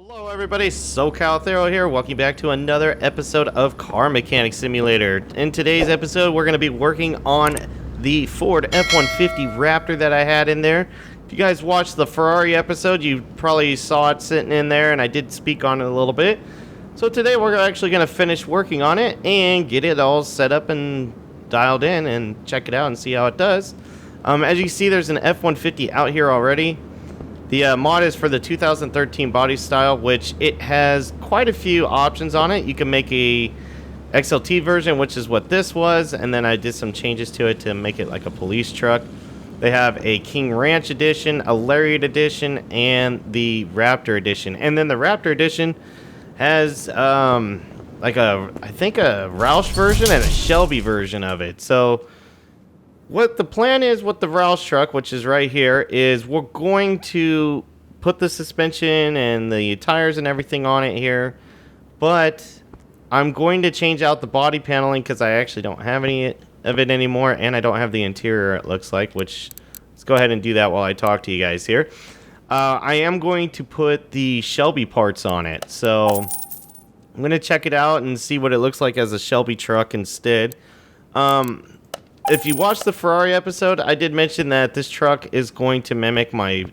Hello everybody, SoCal Thero here. Welcome back to another episode of Car Mechanic Simulator. In today's episode, we're going to be working on the Ford F-150 Raptor that I had in there. If you guys watched the Ferrari episode, you probably saw it sitting in there, and I did speak on it a little bit. So today we're actually going to finish working on it and get it all set up and dialed in and check it out and see how it does. As you can see, there's an F-150 out here already. The mod is for the 2013 body style, which it has quite a few options on it. You can make a XLT version, which is what this was, and then I did some changes to it to make it like a police truck. They have a King Ranch edition, a Lariat edition, and the Raptor edition. And then the Raptor edition has I think a Roush version and a Shelby version of it. So what the plan is with the Roush truck, which is right here, is we're going to put the suspension and the tires and everything on it here, but I'm going to change out the body paneling because I actually don't have any of it anymore, and I don't have the interior, it looks like, which let's go ahead and do that while I talk to you guys here. I am going to put the Shelby parts on it, so I'm going to check it out and see what it looks like as a Shelby truck instead. If you watched the Ferrari episode, I did mention that this truck is going to mimic my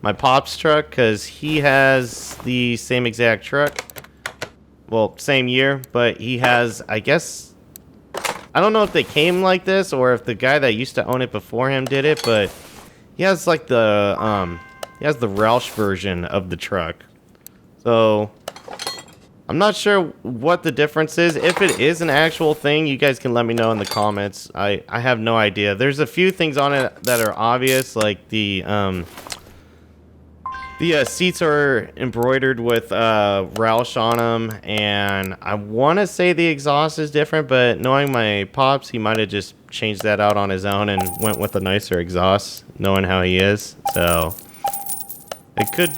my Pop's truck because he has the same exact truck. Well, same year, but he has, I guess, I don't know if they came like this or if the guy that used to own it before him did it, but he has like the Roush version of the truck. So I'm not sure what the difference is. If it is an actual thing, you guys can let me know in the comments. I have no idea. There's a few things on it that are obvious, like the seats are embroidered with Roush on them, and I want to say the exhaust is different, but knowing my Pops, he might have just changed that out on his own and went with a nicer exhaust, knowing how he is. So it could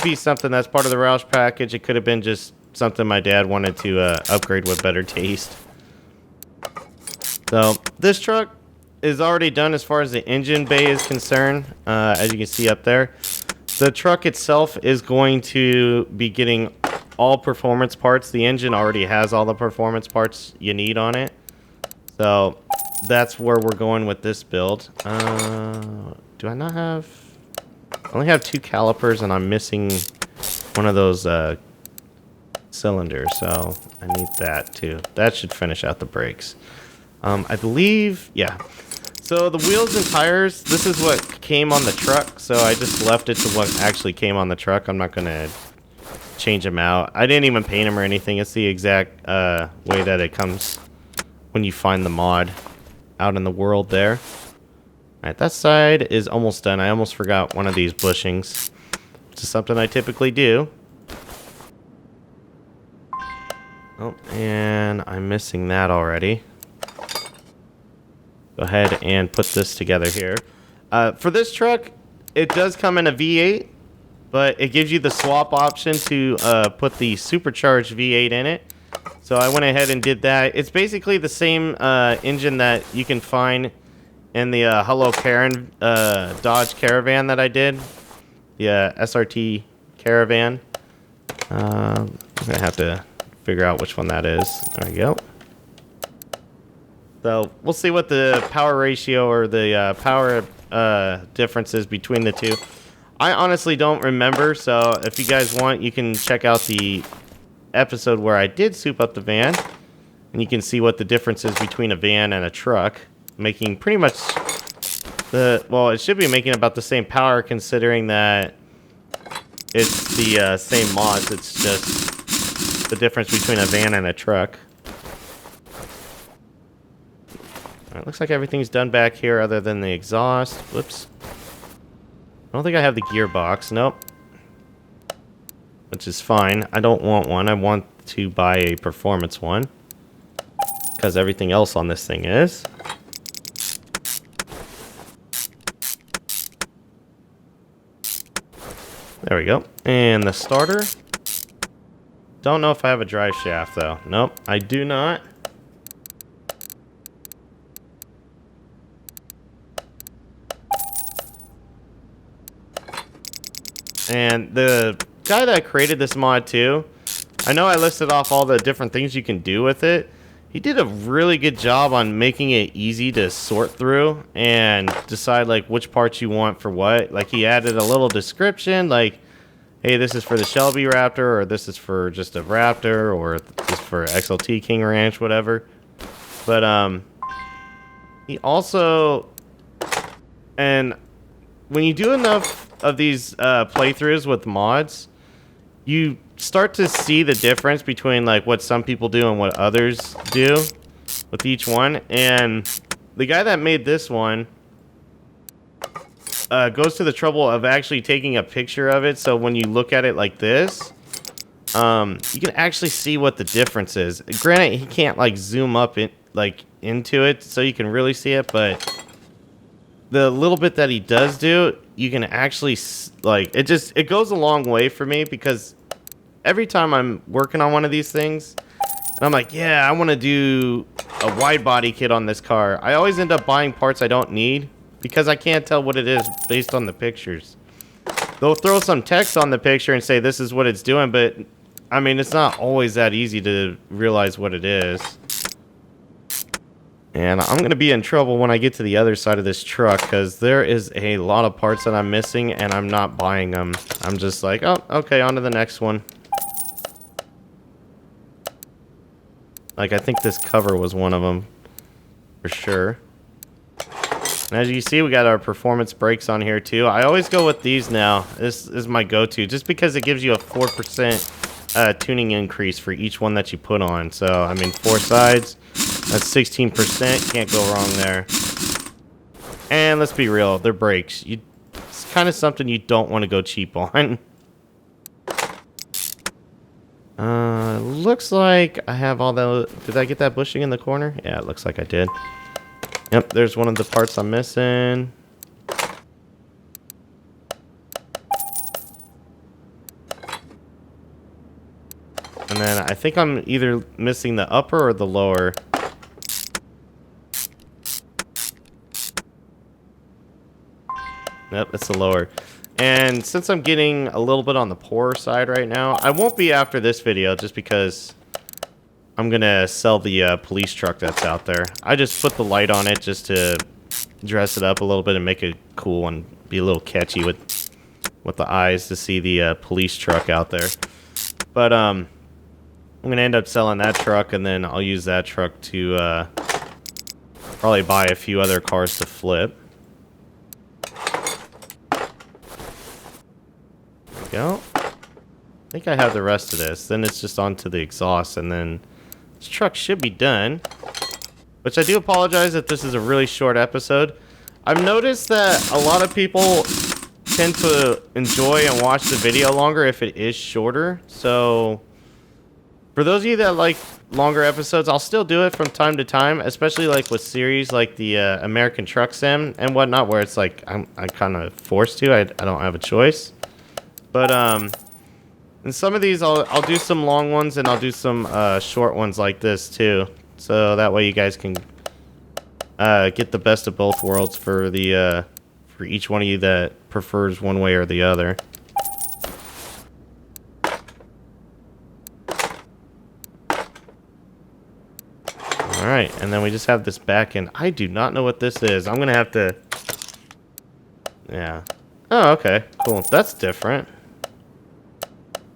be something that's part of the Roush package. It could have been just something my dad wanted to upgrade with better taste. So this truck is already done as far as the engine bay is concerned. As you can see up there, the truck itself is going to be getting all performance parts. The engine already has all the performance parts you need on it. So that's where we're going with this build. Do I not have... I only have 2 calipers, and I'm missing one of those cylinders, so I need that too. That should finish out the brakes. I believe, yeah. So the wheels and tires, this is what came on the truck, so I just left it to what actually came on the truck. I'm not going to change them out. I didn't even paint them or anything. It's the exact way that it comes when you find the mod out in the world there. Alright, that side is almost done. I almost forgot one of these bushings, which is something I typically do. Oh, and I'm missing that already. Go ahead and put this together here. For this truck, it does come in a V8, but it gives you the swap option to put the supercharged V8 in it. So I went ahead and did that. It's basically the same engine that you can find in the Hello Karen Dodge Caravan that I did. The SRT Caravan. I'm going to have to figure out which one that is. There we go. So we'll see what the power ratio or the power difference is between the two. I honestly don't remember, so if you guys want, you can check out the episode where I did soup up the van, and you can see what the difference is between a van and a truck, making pretty much well, it should be making about the same power considering that it's the same mods. It's just the difference between a van and a truck. Alright, looks like everything's done back here other than the exhaust. Whoops. I don't think I have the gearbox. Nope. Which is fine. I don't want one. I want to buy a performance one, because everything else on this thing is. There we go. And the starter. Don't know if I have a drive shaft though. Nope, I do not. And the guy that created this mod too, I know I listed off all the different things you can do with it. He did a really good job on making it easy to sort through and decide like which parts you want for what. Like he added a little description like, hey, this is for the Shelby Raptor, or this is for just a Raptor, or this is for XLT King Ranch, whatever. But he also, and when you do enough of these playthroughs with mods, you start to see the difference between like what some people do and what others do with each one. And the guy that made this one goes to the trouble of actually taking a picture of it, so when you look at it like this, you can actually see what the difference is. Granted, he can't like zoom up into it so you can really see it, but the little bit that he does do, you can actually like it goes a long way for me, because every time I'm working on one of these things and I'm like, yeah, I want to do a wide body kit on this car, I always end up buying parts I don't need because I can't tell what it is based on the pictures. They'll throw some text on the picture and say this is what it's doing, but I mean, it's not always that easy to realize what it is. And I'm going to be in trouble when I get to the other side of this truck, because there is a lot of parts that I'm missing and I'm not buying them. I'm just like, oh, okay, on to the next one. Like, I think this cover was one of them for sure. And as you see, we got our performance brakes on here too. I always go with these now. This is my go-to, just because it gives you a 4% tuning increase for each one that you put on. So, I mean, 4 sides, that's 16%. Can't go wrong there. And let's be real, they're brakes. It's kind of something you don't want to go cheap on. Looks like I have all the... Did I get that bushing in the corner? Yeah, it looks like I did. Yep, there's one of the parts I'm missing. And then I think I'm either missing the upper or the lower. Yep, it's the lower. And since I'm getting a little bit on the poorer side right now, I won't be after this video just because I'm going to sell the police truck that's out there. I just put the light on it just to dress it up a little bit and make it cool and be a little catchy with the eyes to see the police truck out there. But I'm going to end up selling that truck, and then I'll use that truck to probably buy a few other cars to flip. There we go. I think I have the rest of this. Then it's just onto the exhaust, and then this truck should be done. Which I do apologize if this is a really short episode. I've noticed that a lot of people tend to enjoy and watch the video longer if it is shorter. So for those of you that like longer episodes, I'll still do it from time to time, especially like with series like the American Truck Sim and whatnot, where it's like I'm kind of forced to. I don't have a choice. But in some of these, I'll do some long ones, and I'll do some short ones like this too. So that way you guys can get the best of both worlds for the for each one of you that prefers one way or the other. Alright, and then we just have this back end. I do not know what this is. I'm going to have to... Yeah. Oh, okay. Cool. That's different.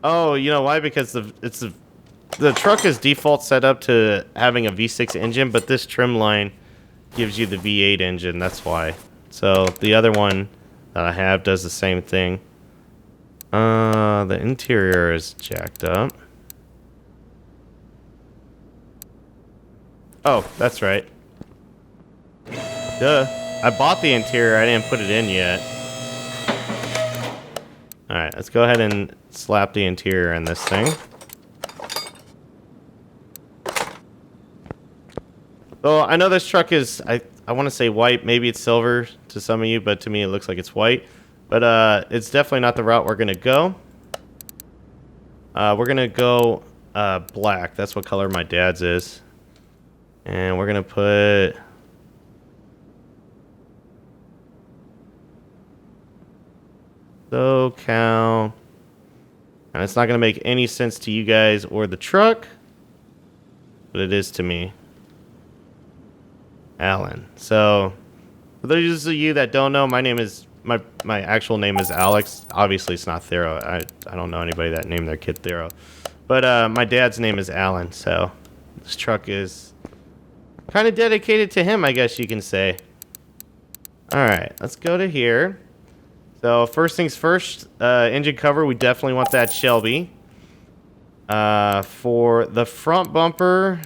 Oh, you know why? Because the truck is default set up to having a V6 engine, but this trim line gives you the V8 engine. That's why. So the other one that I have does the same thing. The interior is jacked up. Oh, that's right. Duh. I bought the interior. I didn't put it in yet. Alright, let's go ahead and slap the interior in this thing. So I know this truck is, I want to say white. Maybe it's silver to some of you, but to me it looks like it's white. But it's definitely not the route we're going to go. We're going to go black. That's what color my dad's is. And we're going to put... SoCal. And it's not going to make any sense to you guys or the truck, but it is to me. Alan. So, for those of you that don't know, my name is my actual name is Alex. Obviously, it's not Thero. I don't know anybody that named their kid Thero. But my dad's name is Alan, so this truck is kind of dedicated to him, I guess you can say. All right, let's go to here. So first things first, engine cover, we definitely want that Shelby. For the front bumper,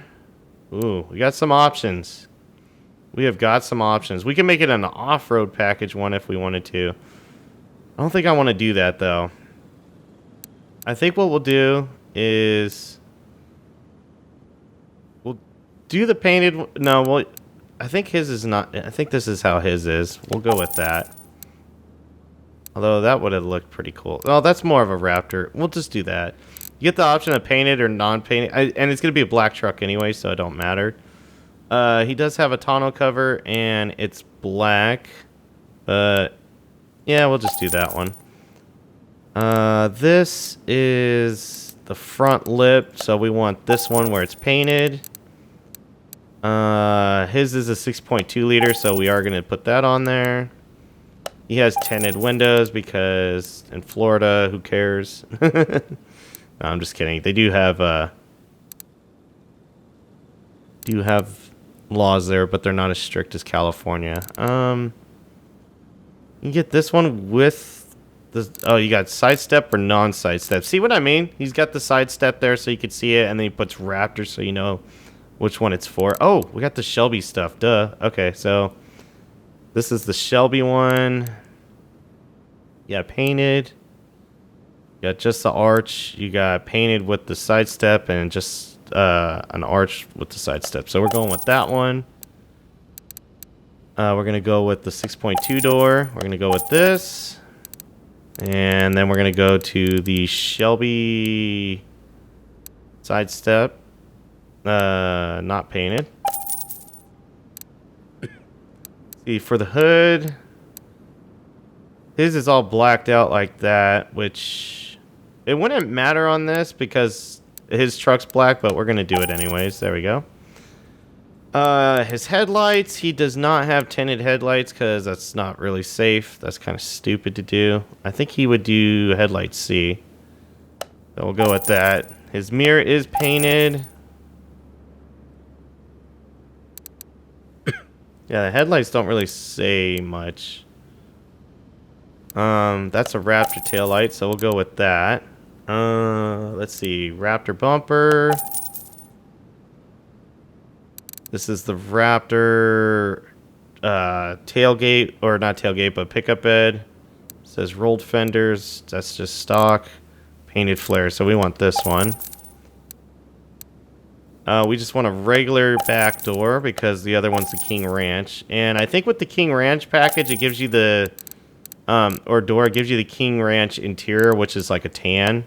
ooh, we got some options. We have got some options. We can make it an off-road package one if we wanted to. I don't think I want to do that, though. I think what we'll do is we'll do the painted. No, well, I think his is not. I think this is how his is. We'll go with that. Although that would have looked pretty cool. Oh, that's more of a Raptor. We'll just do that. You get the option of painted or non-painted. And it's going to be a black truck anyway, so it don't matter. He does have a tonneau cover, and it's black. But, yeah, we'll just do that one. This is the front lip, so we want this one where it's painted. His is a 6.2 liter, so we are going to put that on there. He has tinted windows because in Florida, who cares? No, I'm just kidding. They do have laws there, but they're not as strict as California. You get this one with the you got sidestep or non-sidestep. See what I mean? He's got the sidestep there so you can see it, and then he puts Raptor so you know which one it's for. Oh, we got the Shelby stuff. Duh. Okay, so this is the Shelby one. Yeah, painted. You got just the arch. You got painted with the side step and just an arch with the side step. So we're going with that one. We're going to go with the 6.2 door. We're going to go with this. And then we're going to go to the Shelby side step. Not painted. See, for the hood, his is all blacked out like that, which it wouldn't matter on this because his truck's black, but we're going to do it anyways. There we go. His headlights, he does not have tinted headlights because that's not really safe. That's kind of stupid to do. I think he would do headlight C. So we'll go with that. His mirror is painted. Yeah, the headlights don't really say much. That's a Raptor taillight, so we'll go with that. Let's see, Raptor bumper. This is the Raptor tailgate, or not tailgate, but pickup bed. It says rolled fenders. That's just stock. Painted flares, so we want this one. We just want a regular back door because the other one's the King Ranch. And I think with the King Ranch package, it gives you the, or door, it gives you the King Ranch interior, which is like a tan.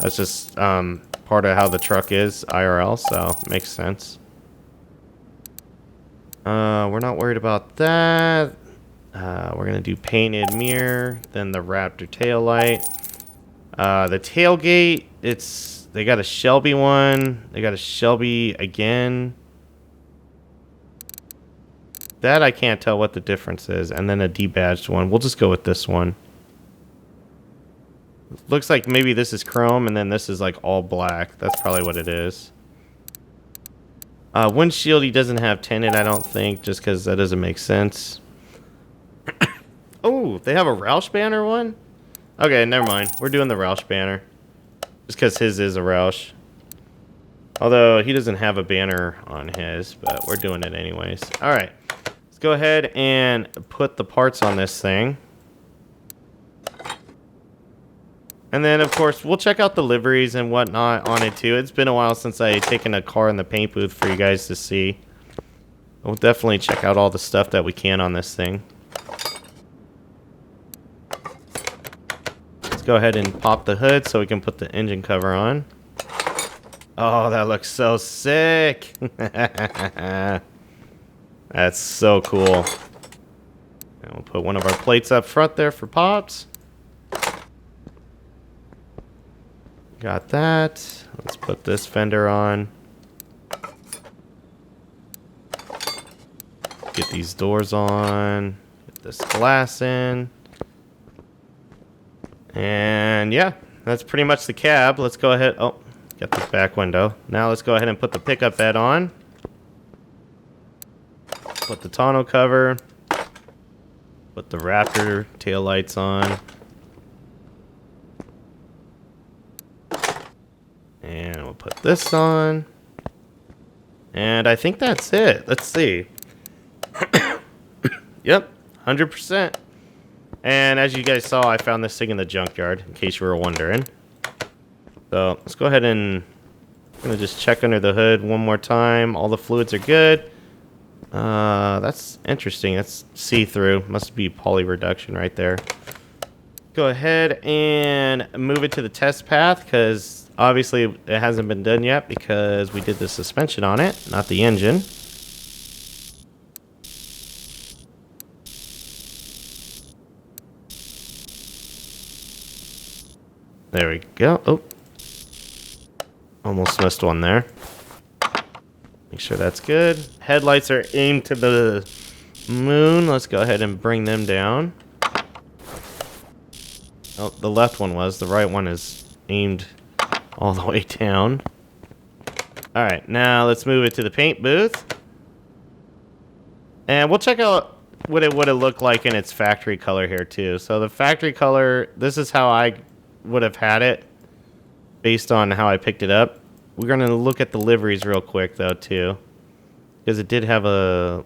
That's just part of how the truck is IRL, so it makes sense. We're not worried about that. We're going to do painted mirror, then the Raptor taillight. The tailgate, they got a Shelby one. They got a Shelby again. That I can't tell what the difference is. And then a debadged one. We'll just go with this one. Looks like maybe this is chrome and then this is like all black. That's probably what it is. Windshield, he doesn't have tinted, I don't think, just because that doesn't make sense. Oh, they have a Roush banner one? Okay, never mind. We're doing the Roush banner. Just because his is a Roush. Although, he doesn't have a banner on his, but we're doing it anyways. Alright, let's go ahead and put the parts on this thing. And then, of course, we'll check out the liveries and whatnot on it, too. It's been a while since I taken a car in the paint booth for you guys to see. We'll definitely check out all the stuff that we can on this thing. Let's go ahead and pop the hood so we can put the engine cover on. Oh, that looks so sick. That's so cool. And we'll put one of our plates up front there for pops. Got that. Let's put this fender on. Get these doors on. Get this glass in. And yeah, that's pretty much the cab. Let's go ahead. Oh, got this back window. Now let's go ahead and put the pickup bed on. Put the tonneau cover. Put the Raptor taillights on. And we'll put this on. And I think that's it. Let's see. Yep, 100%. And as you guys saw, I found this thing in the junkyard, in case you were wondering. So let's go ahead and I'm gonna just check under the hood one more time. All the fluids are good. That's interesting. That's see-through. Must be poly reduction right there. Go ahead and move it to the test path because obviously it hasn't been done yet because we did the suspension on it, not the engine. There we go. Oh, almost missed one there. Make sure that's good. Headlights are aimed to the moon. Let's go ahead and bring them down. Oh, the left one was. The right one is aimed all the way down. All right, now let's move it to the paint booth. And we'll check out what it would have looked like in its factory color here too. So the factory color, this is how I would have had it based on how I picked it up. We're going to look at the liveries real quick though too, because it did have a,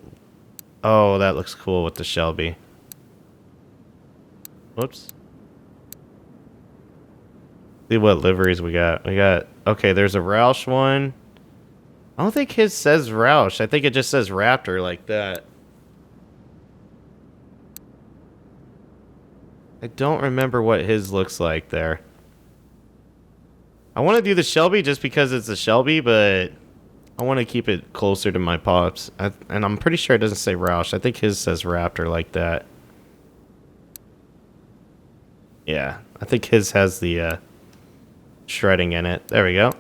oh, that looks cool with the Shelby. Whoops. See what liveries we got. Okay, there's a Roush one. I don't think his says Roush. I think it just says Raptor like that. I don't remember what his looks like there. I want to do the Shelby just because it's a Shelby, but I want to keep it closer to my Pops. And I'm pretty sure it doesn't say Roush. I think his says Raptor like that. Yeah, I think his has the shredding in it. There we go.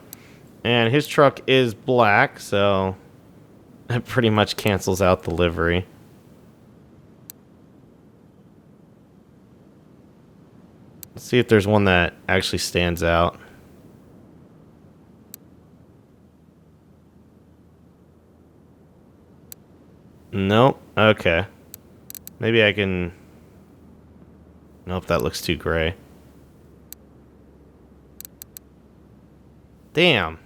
And his truck is black, so it pretty much cancels out the livery. Let's see if there's one that actually stands out. Nope. Okay. Maybe I can... Nope, that looks too gray. Damn.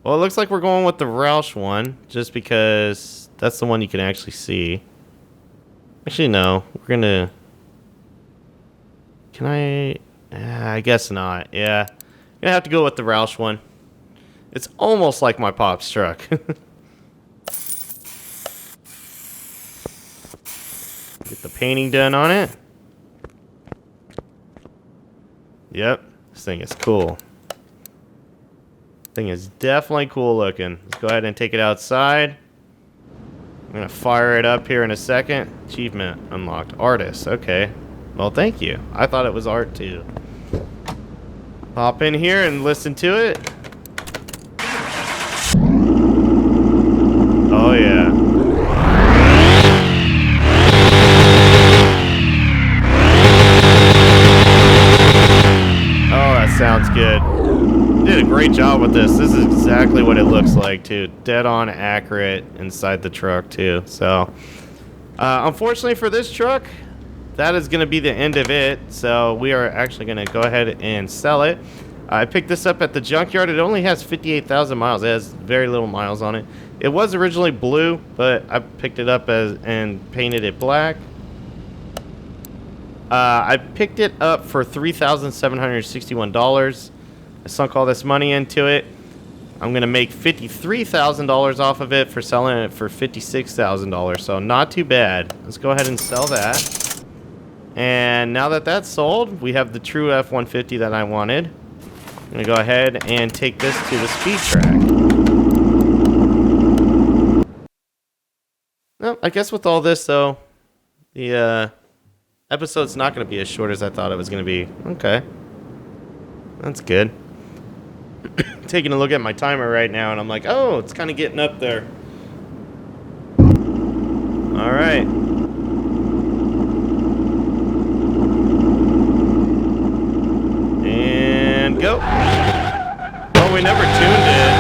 Well, it looks like we're going with the Roush one, just because that's the one you can actually see. Actually, no. We're gonna... Can I... I guess not. Yeah. I'm gonna have to go with the Roush one. It's almost like my Pop's truck. Get the painting done on it. Yep. This thing is cool. Thing is definitely cool looking. Let's go ahead and take it outside. I'm gonna fire it up here in a second. Achievement unlocked. Artist. Okay. Well, thank you. I thought it was art too. Hop in here and listen to it. Oh yeah. Oh, that sounds good. You did a great job with this. This is exactly what it looks like too. Dead on accurate inside the truck too. So, unfortunately for this truck, that is going to be the end of it. So we are actually going to go ahead and sell it. I picked this up at the junkyard. It only has 58,000 miles. It has very little miles on it. It was originally blue, but I picked it up and painted it black. I picked it up for $3,761. I sunk all this money into it. I'm going to make $53,000 off of it for selling it for $56,000. So not too bad. Let's go ahead and sell that. And now that that's sold, we have the true F-150 that I wanted. I'm going to go ahead and take this to the speed track. Well, I guess with all this, though, the episode's not going to be as short as I thought it was going to be. Okay. That's good. Taking a look at my timer right now, and I'm like, oh, it's kind of getting up there. All right. And go. Oh, we never tuned it.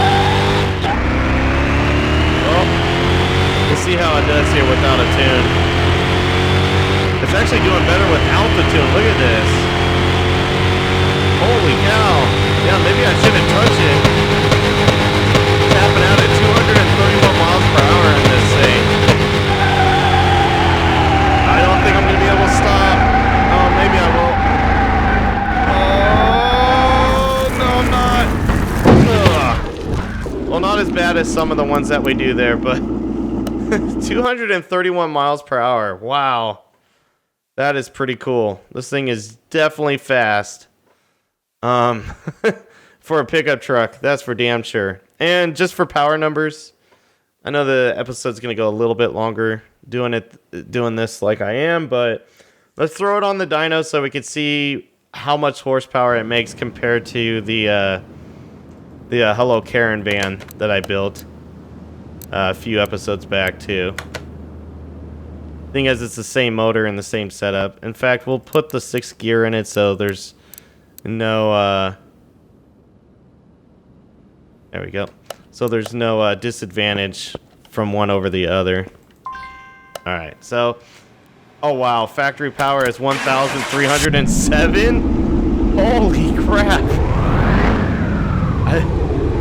Well, we'll see how it does here without a tune. It's actually doing better without the tune. Look at this. Holy cow. Yeah, maybe I shouldn't touch it. Tapping out at 231 miles per hour in this thing. I don't think I'm going to be able to stop. Oh, maybe I will. Oh, no, I'm not. Ugh. Well, not as bad as some of the ones that we do there, but 231 miles per hour. Wow. That is pretty cool. This thing is definitely fast. For a pickup truck, that's for damn sure. And just for power numbers, I know the episode's gonna go a little bit longer doing this like I am, but let's throw it on the dyno so we can see how much horsepower it makes compared to the Hello Karen van that I built a few episodes back too. Thing is, it's the same motor and the same setup. In fact, we'll put the 6th gear in it so there's no there we go. So there's no disadvantage from one over the other. Alright, so oh wow, factory power is 1,307. Holy crap.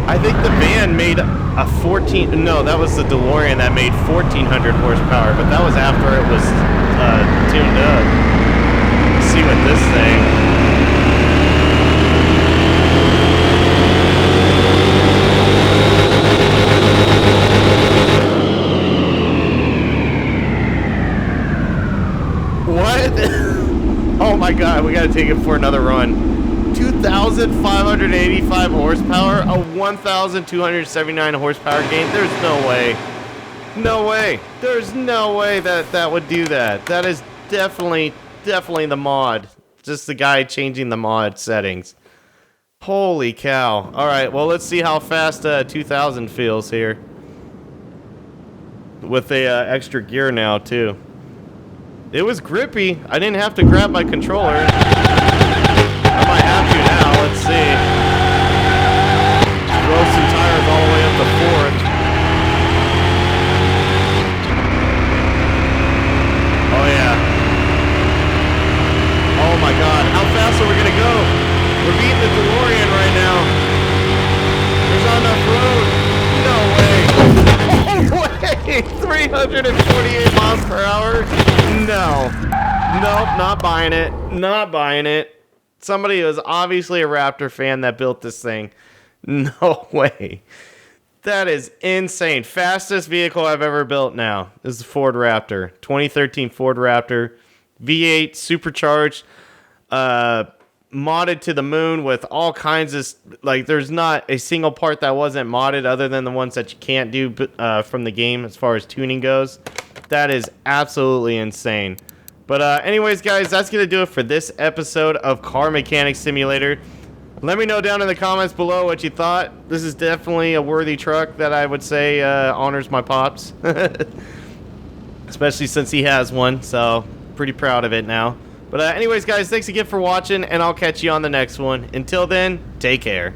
I think the van made a 14, no, that was the DeLorean that made 1,400 horsepower, but that was after it was tuned up. Let's see what this thing. What? Oh my god, we gotta take it for another run. 2,585 horsepower, a 1,279 horsepower gain. There's no way. No way. There's no way that would do that. That is definitely the mod. Just the guy changing the mod settings. Holy cow. Alright, well, let's see how fast 2,000 feels here. With a extra gear now, too. It was grippy. I didn't have to grab my controller. I might have to now. Let's see. Throw some tires all the way up to 4th. Oh, yeah. Oh, my God. How fast are we going to go? We're beating the DeLorean right now. There's not enough road. No way. No way. 348 miles per hour? No. Nope, not buying it. Not buying it. Somebody was obviously a Raptor fan that built this thing. No way. That is insane. Fastest vehicle I've ever built now is the Ford Raptor. 2013 Ford Raptor. V8, supercharged, modded to the moon with all kinds of... Like, there's not a single part that wasn't modded other than the ones that you can't do from the game as far as tuning goes. That is absolutely insane. But anyways, guys, that's going to do it for this episode of Car Mechanic Simulator. Let me know down in the comments below what you thought. This is definitely a worthy truck that I would say honors my pops. Especially since he has one, so pretty proud of it now. But anyways, guys, thanks again for watching, and I'll catch you on the next one. Until then, take care.